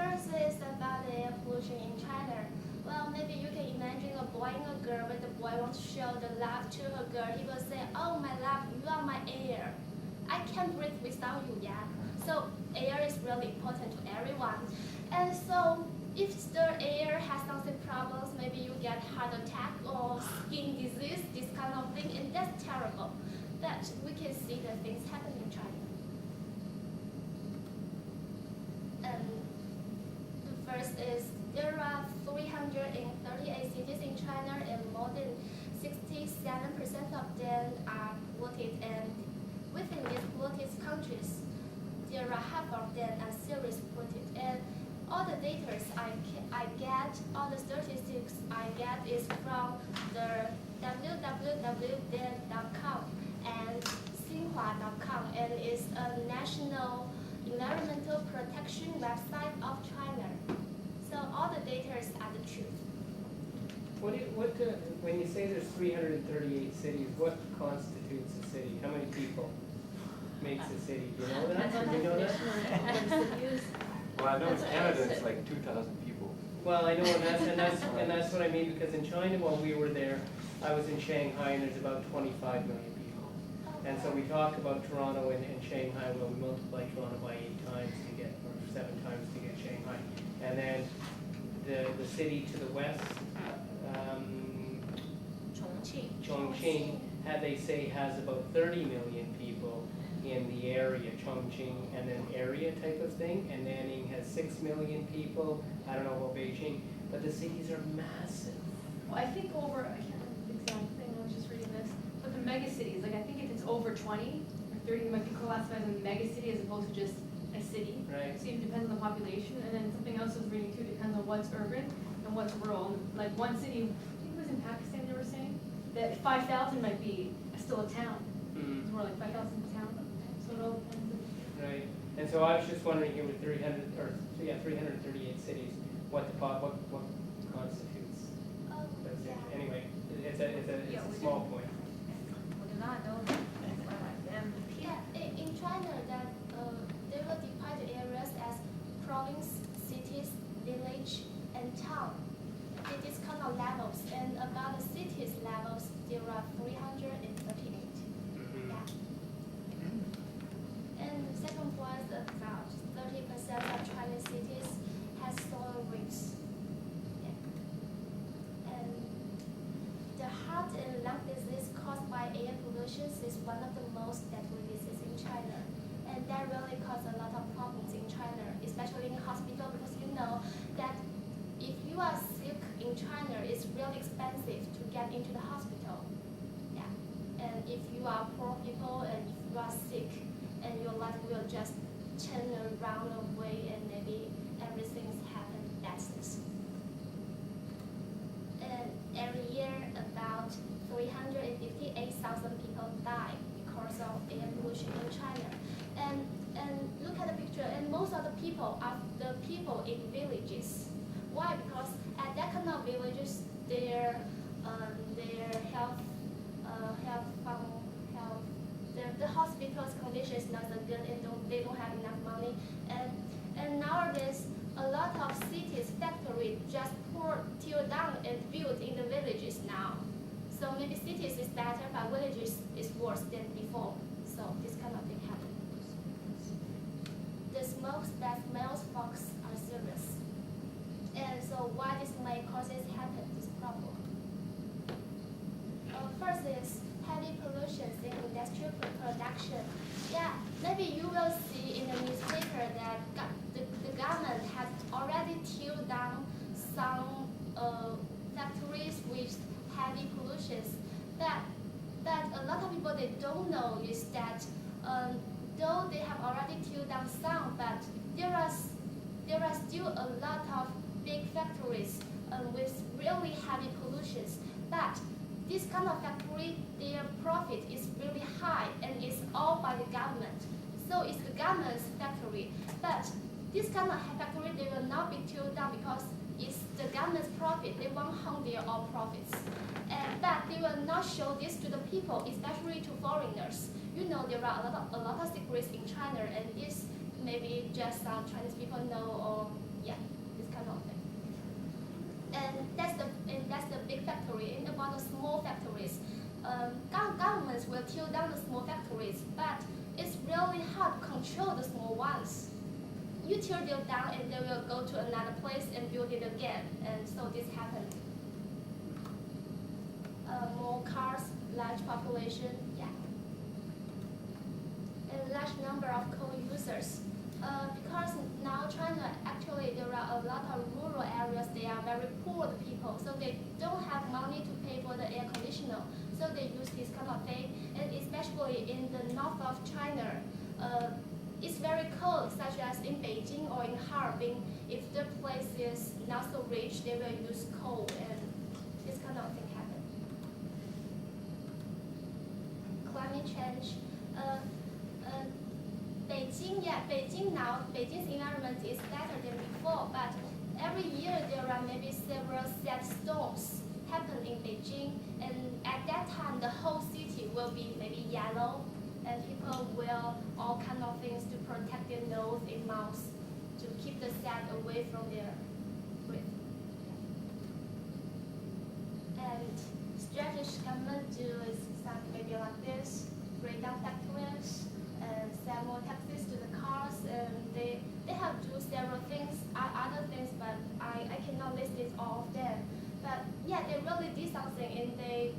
first is about the air pollution in China. Well, maybe you can imagine a boy and a girl. When the boy wants to show the love to a girl, he will say, "Oh, my love, you are my air. I can't breathe without you." Yeah. So air is really important to everyone. And so if the air has something problems, maybe you get heart attack or skin disease, this kind of thing, and that's terrible. But we can see the things happen in China. And the first is there are 338 cities in China, and more than 67% of them are polluted. And within these polluted countries, there are half of them are seriously polluted. And all the data I get, all the statistics I get is from the www.com and Xinhua.com, and it's a national environmental protection website of China. So all the data are the truth. When you say there's 338 cities, what constitutes a city? How many people makes a city? Do you know that? Do you know that? Well, I know in Canada it's like 2,000 people. Well, I know, and that's what I mean, because in China, while we were there, I was in Shanghai, and there's about 25 million people. And so we talk about Toronto and Shanghai. Well, we multiply Toronto by 8 times to get, or 7 times to get Shanghai. And then the city to the west, Chongqing, they say has about 30 million people in the area, Chongqing, and then area type of thing. And Nanning has 6 million people. I don't know about Beijing, but the cities are massive. Well, I think over, I can't remember the exact thing, I was just reading this, but the mega cities, like I think if it's over 20 or 30, it might be classified as a mega city as opposed to just a city. Right. So it depends on the population, and then something else I was reading too, depends on what's urban and what's rural. Like one city, I think it was in Pakistan they were saying, that 5,000 might be still a town. It's more like 5,000 town, so it all depends. Right. And so I was just wondering here with 338 cities, what constitutes. That's it. Anyway, it's a small point. We do not know that. Yeah, in China, that they will divide the areas as province, cities, village, and town. It is kind of levels, and about the cities levels, there are 338. Yeah. And the second point is about 30% of Chinese cities has soil rings. Yeah. And the heart and lung disease caused by air pollution is one of the most deadly diseases in China. And that really causes a lot of problems in China, especially in hospital, because you know that if you are sick in China, it's really expensive to get into the hospital. Yeah. And if you are poor people and if you are sick, and your life will just turn around away, and maybe everything's happened. That's this. And every year, about 358,000 people die because of air pollution in China. And look at the picture, and most of the people are the people in villages. Why? Because at that kind of villages, their health, the hospital's condition is not so good, and they don't have enough money. And nowadays, a lot of cities, factories just tear down and build in the villages now. So maybe cities is better, but villages is worse than before. So this kind of thing happens. The smoke that smells fogs are serious. And so why this may causes happen, this problem? First is heavy pollution in industrial production. Yeah, maybe you will see in the newspaper that the government has already teared down some factories with heavy pollution. But a lot of people they don't know is that though they have already teared down some, but there are still a lot of big factories with really heavy pollutions. But this kind of factory, their profit is really high, and it's all by the government. So it's the government's factory. But this kind of factory, they will not be teared down because it's the government's profit. They won't harm their own profits. But they will not show this to the people, especially to foreigners. You know, there are a lot of secrets in China, and this maybe just some Chinese people know, or yeah, hard to control the small ones. You tear them down and they will go to another place and build it again. And so this happened. More cars, large population, yeah. And large number of coal users. Because now China, actually there are a lot of rural areas, they are very poor the people, so they don't have money to pay for the air conditioner. So they use this kind of thing, and especially in the north of China, it's very cold, such as in Beijing or in Harbin. If the place is not so rich, they will use coal, and this kind of thing happen. Climate change. Beijing's environment is better than before, but every year there are maybe several sad storms happen in Beijing, and at that time the whole city will be maybe yellow, and people will all kind of things to protect their nose and mouth to keep the sad away from their breath. And strategies government do is something maybe like this: break down factories and sell more taxes to the cars, and they have to do several things, other things, but I cannot list it all of them. But yeah, they really did something and they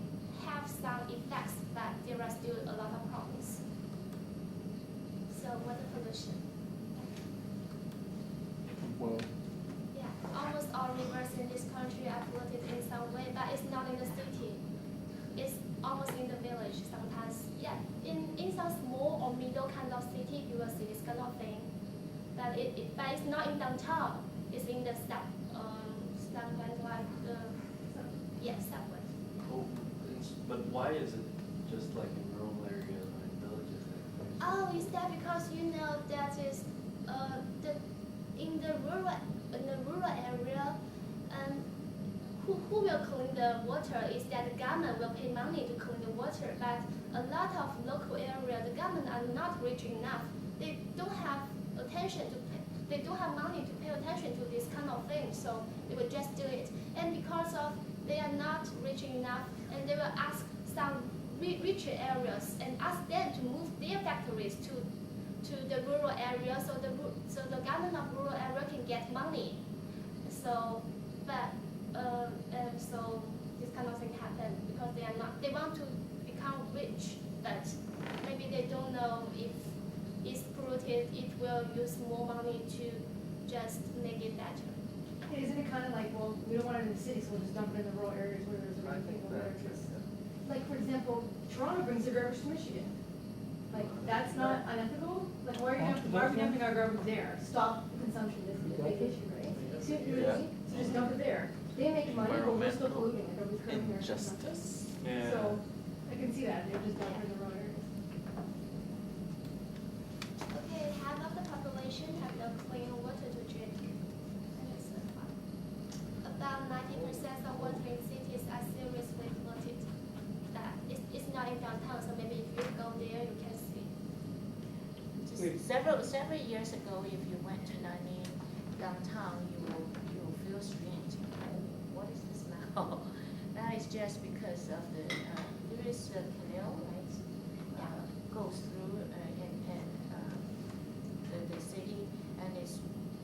have some effects, but there are still a lot of problems. So water pollution. Well, Yeah, almost all rivers in this country are polluted in some way, but it's not in the city. It's almost in the village sometimes. Yeah, in some small or middle kind of city, you will see this kind of thing. But it's not in downtown. It's in the subway, like the subway. oh, but why is it just like in rural areas or in villages like this? Oh, is that because you know that is in the rural area, who will clean the water is that the government will pay money to clean the water, but a lot of local area, the government are not rich enough. They don't have attention to pay, they don't have money to pay attention to this kind of thing, so they will just do it. And because of they are not rich enough, and they will ask some richer areas and ask them to move their factories to the rural area, so the government of rural area can get money. So, but and so this kind of thing happen because they want to become rich, but maybe they don't know if it's polluted, it will use more money to just make it better. Yeah, isn't it kind of like, well, we don't want it in the city, so we'll just dump it in the rural areas where there's a I think where that's it's, it. like, for example, Toronto brings their garbage to Michigan. Like, that's not unethical? Like, why are we dumping our garbage there? Stop consumption is the big issue, right? See what you Yeah. mean? So just dump it there. They make money, but we're still polluting, like, are we currently our consumption? Injustice. Yeah. So, I can see that, they're just dumping in the rural areas. Okay, half of the population have no clean water to drink. And it's fun. About 90% of water in cities are seriously polluted. That it's not in downtown, so maybe if you go there, you can see. We've- Several years ago, if you went to Nanning downtown, you will feel strange. Oh, what is the smell? That is just because of there is a canal, right? Goes through the city, and it's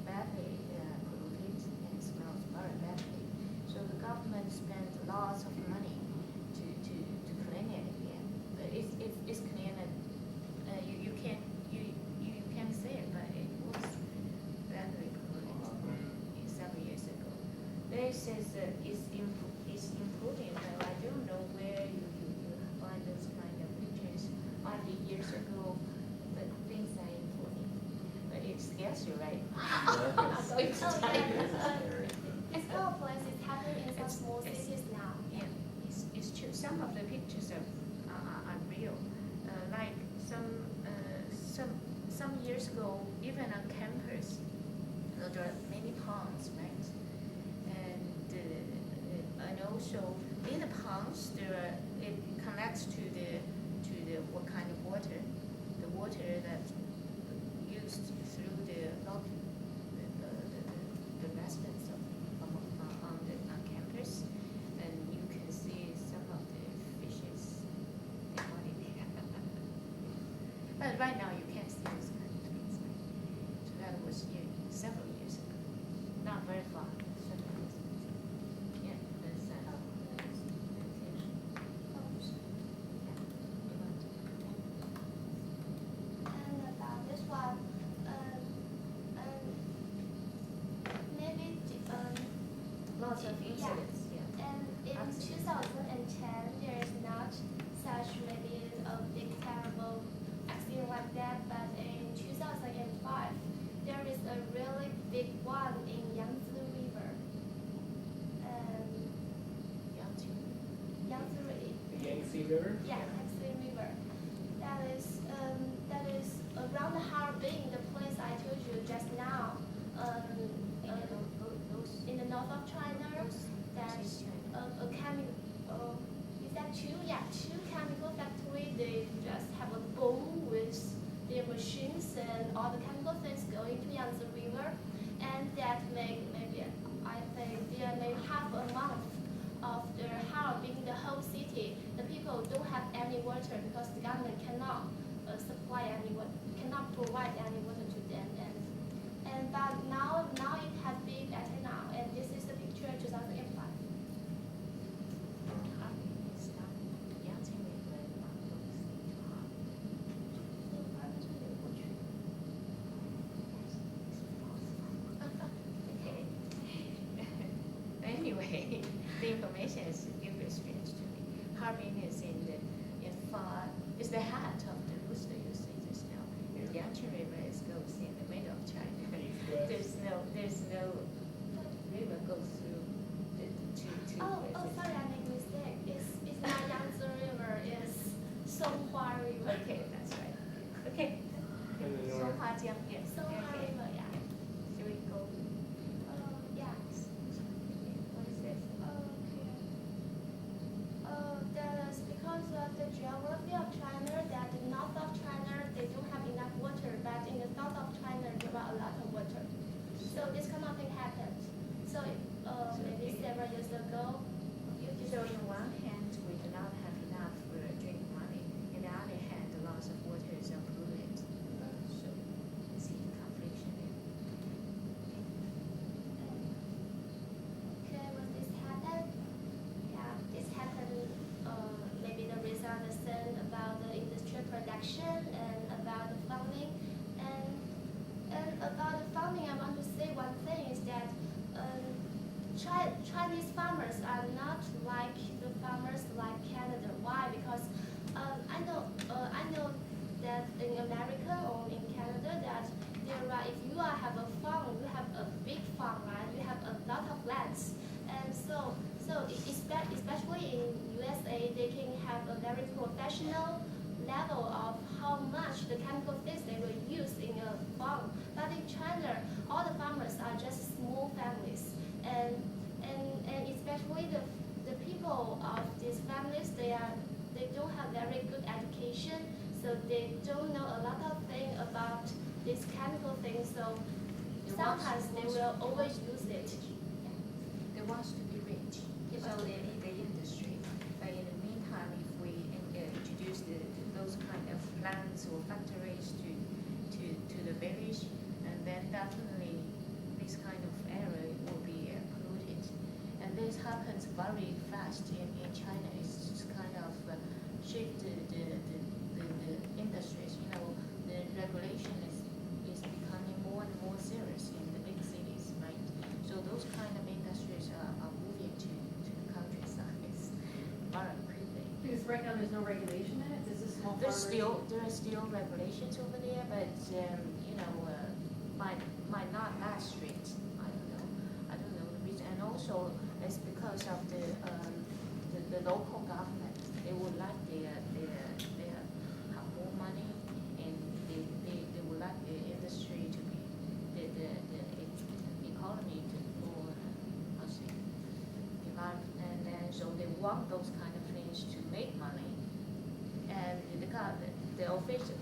badly polluted and smells very badly. So the government spent lots of money to clean it again. But it's clean, and you can't see it, but it was badly polluted several years ago. They says that it's improving, but I don't know where you find those kind of pictures. 40 years ago, but things are improving. But it scares you, right? So it's Oh, time. This kind of place is happening in some small cities now. Yeah, it's true. Some of the pictures are real. Like some years ago, even on campus, there are many ponds, right? And also in the ponds, it connects to the what kind of water? The water that's used through the residents on campus, and you can see some of the fishes. They want it. But right now you can't see those lots of incidents, yeah. And in 2010, there is not such maybe a big terrible accident like that, but in 2005, there is a really big one in Yangtze River. Yangtze. Yangtze River. The Yangtze River? Yeah, Yangtze River. That is around Harbin, the place I told you just now. In the north of China, that a chemical, is that two? Yeah, two chemical factory. They just have a boom with their machines and all the chemical things going to Yangtze River, and that make maybe I think they make half a month of the Harbin, the whole city. The people don't have any water because the government cannot supply any water, cannot provide any water to them. And but now it has been better now, and this is the picture 2005. Okay. Anyway, the information is very strange to me. Harbin is is the heart of the rooster you say just now. And Yangtze River goes in the middle of China. There's no river goes through the two Oh, places. sorry, I made a mistake. It's not Yangtze River, it's Songhua River. Okay, that's right. Okay. In the So north. hot, yeah. Yes. Songhua Okay. River, yeah. Should we go? Yeah. What is this? Okay. That is because of the geography of China, that the north of China, they don't have enough water, but in the south of China, there are a lot of water. So this kind of thing happened. So maybe several years ago, So on one hand, we do not have enough drink money. On the other hand, the loss of water is polluted. So it's in confliction there. okay, when this happened, yeah, this happened, maybe the misunderstanding about the industrial production and about the farming. And about the farming, I want to say one thing is that Chinese farmers are not like the farmers like Canada. Why? Because I know that in America or in Canada that there are, if you have a farm, you have a big farm, right? You have a lot of lands, and so especially in USA, they can have a very professional level of how much the chemical things they will use in a farm. But in China, all the farmers are just small families, and especially the people of these families, they don't have very good education, so they don't know a lot of things about these chemical things. So sometimes they will always use it. They want to be rich, so they need the industry. But in the meantime, if we introduce those kind of plants or factories to the village, and then definitely this kind of area will be polluted. And this happens very fast in China. It's just kind of shift the industries. You know, the regulation is becoming more and more serious in the big cities, right? So those kind of industries are moving to the countryside very quickly. Because right now there's no regulation in it, there's a small There farmers. are still regulations over there, but might not that strict. I don't know the reason. And also it's because of the local government. They would like their have more money, and they would like the industry to be the economy to more develop, and then so they want those kind of things to make money. And the official